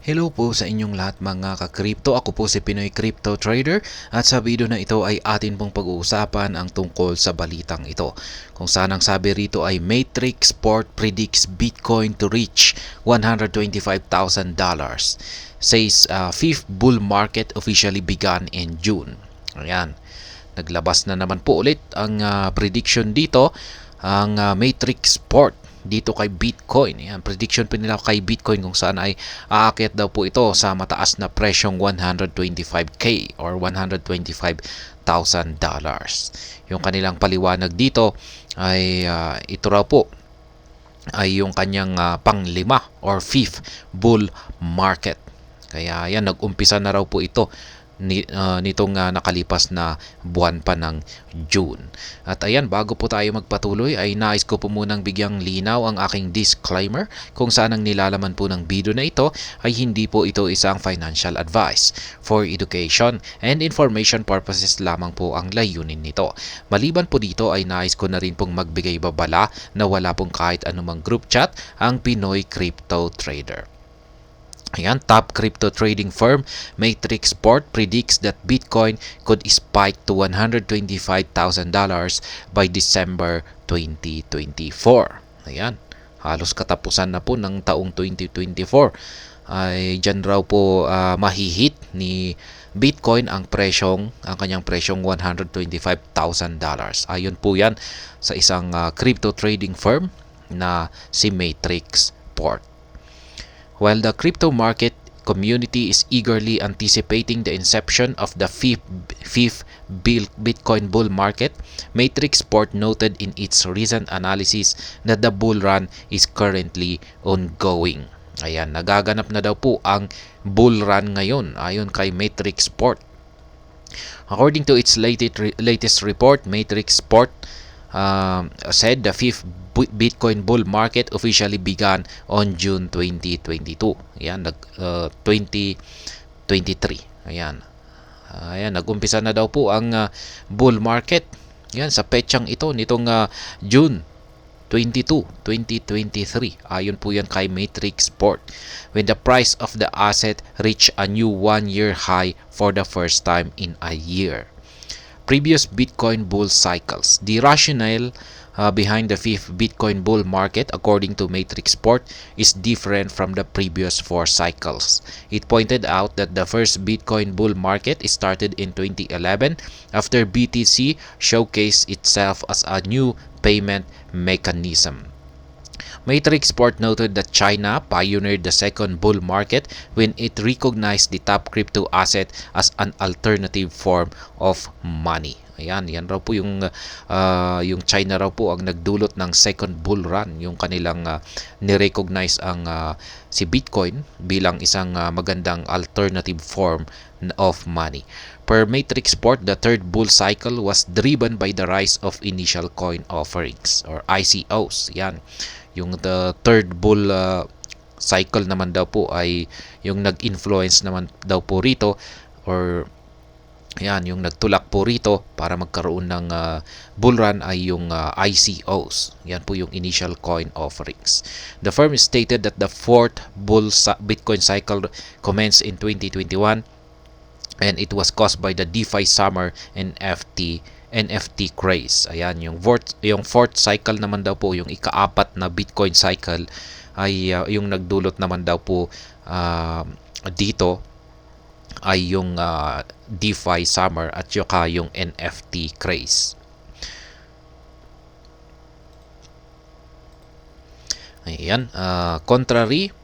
Hello po sa inyong lahat mga ka-crypto. Ako po si Pinoy Crypto Trader at sa video na ito ay atin pong pag-uusapan ang tungkol sa balitang ito. Kung saan ang sabi rito ay Matrix Port predicts Bitcoin to reach $125,000. Says fifth bull market officially began in June. Ayan. Naglabas na naman po ulit ang prediction dito, ang Matrix Port dito kay Bitcoin. Yan, prediction pa nila kay Bitcoin kung saan ay aakyat daw po ito sa mataas na presyong 125k or $125,000. Yung kanilang paliwanag dito ay ito raw po ay yung kanyang panglima or fifth bull market. Kaya yan, nag-umpisa na raw po ito nitong nakalipas na buwan pa ng June. At ayan, bago po tayo magpatuloy ay nais ko po munang bigyang linaw ang aking disclaimer kung saan ang nilalaman po ng video na ito ay hindi po ito isang financial advice. For education and information purposes lamang po ang layunin nito. Maliban po dito ay nais ko na rin pong magbigay babala na wala pong kahit anumang group chat ang Pinoy Crypto Trader. Ayan, top crypto trading firm Matrix Port predicts that Bitcoin could spike to $125,000 by December 2024. Ayan, halos katapusan na po ng taong 2024. Ay dyan raw po mahihit ni Bitcoin ang kanyang presyong $125,000. Ayon po yan sa isang crypto trading firm na si Matrix Port. While the crypto market community is eagerly anticipating the inception of the fifth Bitcoin bull market, Matrix Port noted in its recent analysis that the bull run is currently ongoing. Ayan, nagaganap na daw po ang bull run ngayon ayon kay Matrix Port. According to its latest report, Matrix Port said the fifth Bitcoin bull market officially began on June 2022. Ayan, 2023. Ayan. Ayan, nag-umpisa na daw po ang bull market. Ayan, sa petsang ito nitong June 22, 2023. Ayon po yan kay Matrix Port. When the price of the asset reached a new one-year high for the first time in a year. Previous Bitcoin bull cycles. The rationale behind the fifth Bitcoin bull market, according to Matrix Port, is different from the previous 4 cycles. It pointed out that the first Bitcoin bull market started in 2011 after BTC showcased itself as a new payment mechanism. Matrix Port noted that China pioneered the second bull market when it recognized the top crypto asset as an alternative form of money. Ayan, yan raw po yung China raw po ang nagdulot ng second bull run, yung kanilang nirecognize ang si Bitcoin bilang isang magandang alternative form of money. Per Matrix Port, the third bull cycle was driven by the rise of initial coin offerings or ICOs. Yan. Yung the third bull cycle naman daw po ay yung nag-influence naman daw po rito or yan, yung nagtulak po rito para magkaroon ng bull run ay yung ICOs. Yan po yung initial coin offerings. The firm stated that the fourth bull Bitcoin cycle commenced in 2021 and it was caused by the DeFi summer and NFT craze. Ayan, yung fourth cycle naman daw po, yung ika-4 na Bitcoin cycle ay yung nagdulot naman daw po dito ay yung DeFi summer at yung NFT craze. Ayan, contrary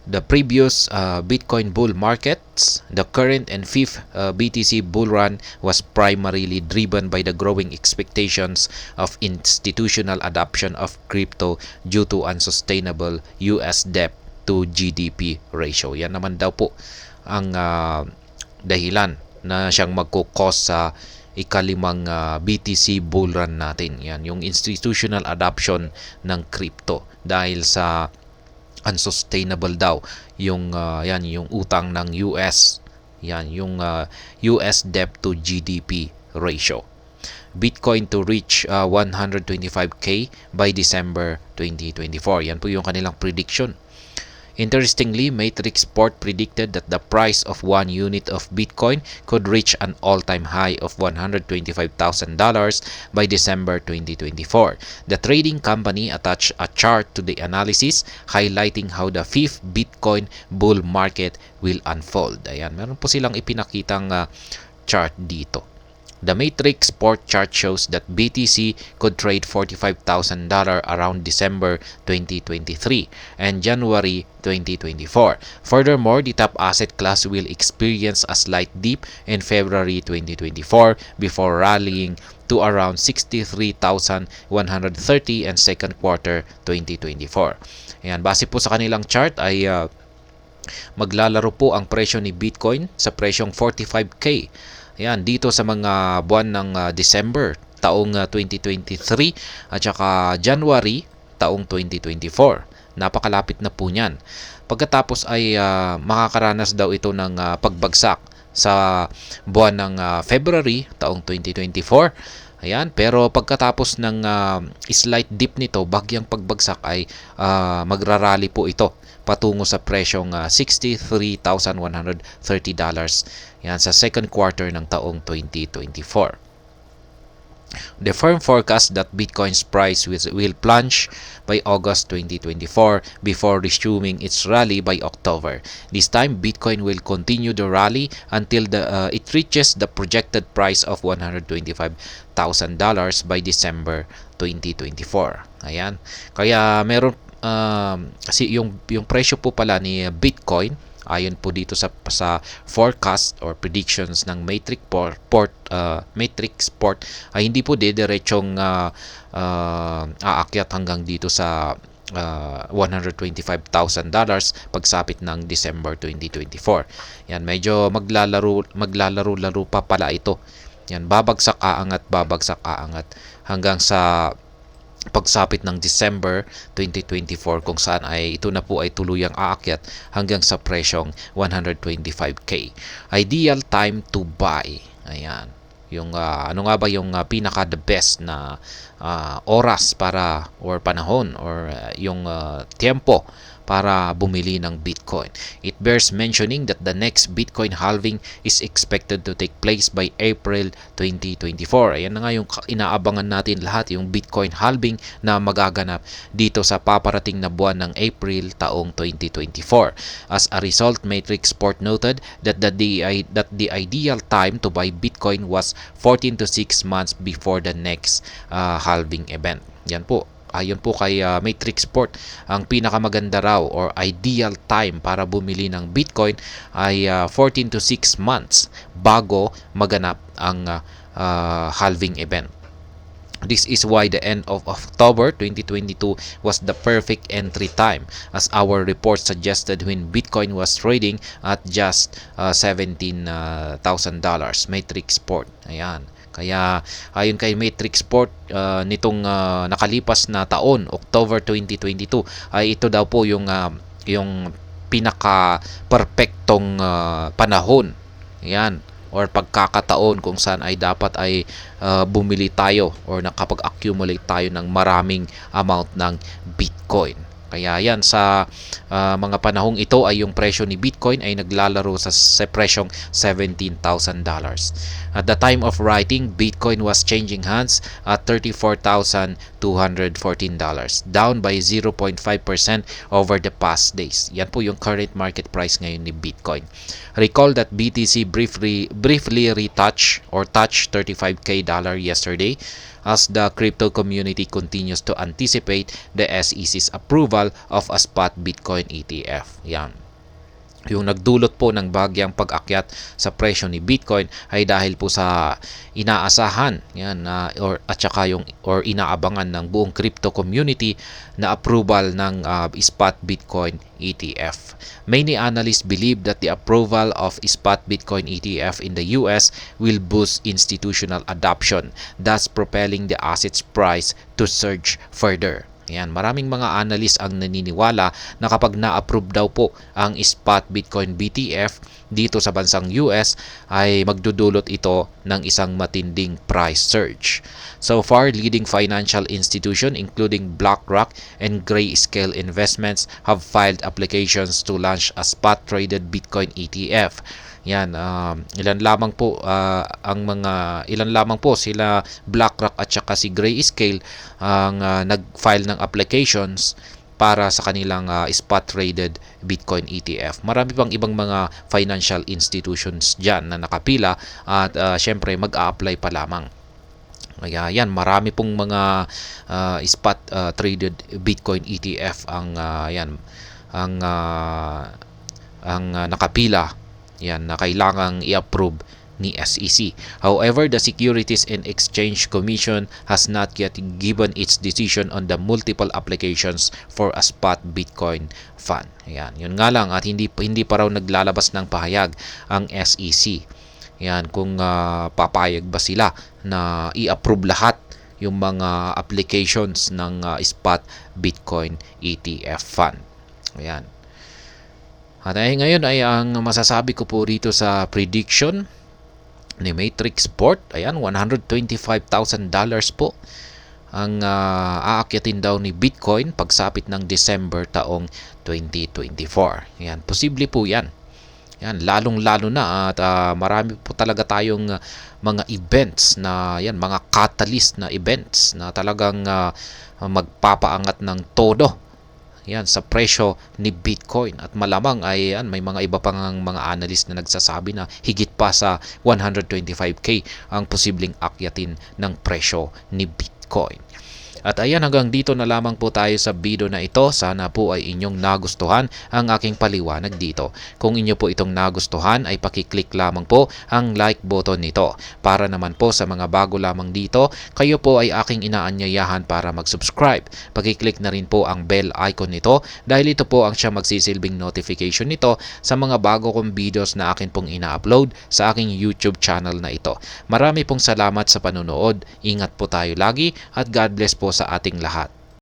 the previous Bitcoin bull markets, the current and fifth BTC bull run was primarily driven by the growing expectations of institutional adoption of crypto due to unsustainable US debt to GDP ratio. Yan naman daw po ang dahilan na siyang magkukos sa ikalimang BTC bull run natin. Yan, yung institutional adoption ng crypto dahil sa unsustainable daw yung yung utang ng US. Yan yung US debt to GDP ratio. Bitcoin to reach 125k by December 2024. Yan po yung kanilang prediction. Interestingly, Matrixport predicted that the price of 1 unit of Bitcoin could reach an all-time high of $125,000 by December 2024. The trading company attached a chart to the analysis highlighting how the fifth Bitcoin bull market will unfold. Ayan, meron po silang ipinakitang chart dito. The Matrixport chart shows that BTC could trade $45,000 around December 2023 and January 2024. Furthermore, the top asset class will experience a slight dip in February 2024 before rallying to around 63,130 and second quarter 2024. Ayan, base po sa kanilang chart ay maglalaro po ang presyo ni Bitcoin sa presyong 45K. Ayan, dito sa mga buwan ng December taong 2023 at saka January taong 2024. Napakalapit na po niyan. Pagkatapos ay makakaranas daw ito ng pagbagsak sa buwan ng February taong 2024. Ayan, pero pagkatapos ng slight dip nito, bagyang pagbagsak ay magrarally po ito patungo sa presyong $63,130. Yan sa second quarter ng taong 2024. The firm forecasts that Bitcoin's price will plunge by August 2024 before resuming its rally by October. This time, Bitcoin will continue the rally until it reaches the projected price of $125,000 by December 2024. Ayan. Kaya meron kasi yung presyo po pala ni Bitcoin ayon po dito sa forecast or predictions ng Matrixport ay hindi po diretsyong aakyat hanggang dito sa $125,000 pagsapit ng December 2024. Yan, medyo maglalaro pa pala ito. Yan, babagsak aangat hanggang sa pagsapit ng December 2024 kung saan ay ito na po ay tuluyang aakyat hanggang sa presyong 125K. Ideal time to buy. Ayan. Yung ano nga ba yung pinaka the best na oras para or panahon or yung tiempo para bumili ng Bitcoin. It bears mentioning that the next Bitcoin halving is expected to take place by April 2024. Ayan na nga yung inaabangan natin lahat, yung Bitcoin halving na magaganap dito sa paparating na buwan ng April taong 2024. As a result, Matrixport noted that the ideal time to buy Bitcoin was 14 to 6 months before the next halving event. Yan po. Ayon po kay Matrixport, ang pinakamaganda raw or ideal time para bumili ng Bitcoin ay 14 to 6 months bago maganap ang halving event. This is why the end of October 2022 was the perfect entry time, as our report suggested when Bitcoin was trading at just $17,000. Matrixport. Ayan. Kaya ayon kay Matrixport, nitong nakalipas na taon, October 2022, ay ito daw po yung pinaka-perpektong panahon. Yan, or pagkakataon kung saan ay dapat ay bumili tayo or nakapag-accumulate tayo ng maraming amount ng Bitcoin. Kaya yan, sa mga panahong ito ay yung presyo ni Bitcoin ay naglalaro sa presyong $17,000. At the time of writing, Bitcoin was changing hands at $34,214, down by 0.5% over the past days. Yan po yung current market price ngayon ni Bitcoin. Recall that BTC briefly retouched or touched $35K yesterday, as the crypto community continues to anticipate the SEC's approval of a spot Bitcoin ETF. Yan. Yung nagdulot po ng bagyang pag-akyat sa presyo ni Bitcoin ay dahil po sa inaasahan yan at saka yung inaabangan ng buong crypto community na approval ng spot Bitcoin ETF. Many analysts believe that the approval of spot Bitcoin ETF in the US will boost institutional adoption, thus propelling the asset's price to surge further. Ayan, maraming mga analyst ang naniniwala na kapag na-approve daw po ang spot Bitcoin BTF dito sa bansang US ay magdudulot ito ng isang matinding price surge. So far, leading financial institutions including BlackRock and Grayscale Investments have filed applications to launch a spot-traded Bitcoin ETF. Yan, ilan lamang po sila BlackRock at saka si Grayscale ang nag-file ng applications para sa kanilang spot traded Bitcoin ETF. Marami pang ibang mga financial institutions dyan na nakapila at syempre mag-a-apply pa lamang. Kaya yan, marami pong mga spot traded Bitcoin ETF ang nakapila yan na kailangang i-approve ni SEC. However, the Securities and Exchange Commission has not yet given its decision on the multiple applications for a spot Bitcoin fund. Yan, yun nga lang at hindi pa raw naglalabas ng pahayag ang SEC. Yan, kung papayag ba sila na i-approve lahat yung mga applications ng spot Bitcoin ETF fund. Ayan. At ngayon ay ang masasabi ko po rito sa prediction ni Matrix Port. Ayan, $125,000 po ang aakyatin daw ni Bitcoin pagsapit ng December taong 2024. Ayan, posible po yan. Yan, lalong-lalo na at marami po talaga tayong mga events na yan, mga catalyst na events na talagang magpapaangat ng todo yan sa presyo ni Bitcoin at malamang ay yan, may mga iba pang mga analyst na nagsasabi na higit pa sa 125k ang posibleng akyatin ng presyo ni Bitcoin. At ayan, hanggang dito na lamang po tayo sa video na ito. Sana po ay inyong nagustuhan ang aking paliwanag dito. Kung inyo po itong nagustuhan ay pakiclick lamang po ang like button nito. Para naman po sa mga bago lamang dito, kayo po ay aking inaanyayahan para mag-subscribe. Pakiclick na rin po ang bell icon nito dahil ito po ang siya magsisilbing notification nito sa mga bago kong videos na akin pong ina-upload sa aking YouTube channel na ito. Marami pong salamat sa panonood. Ingat po tayo lagi at God bless po sa ating lahat.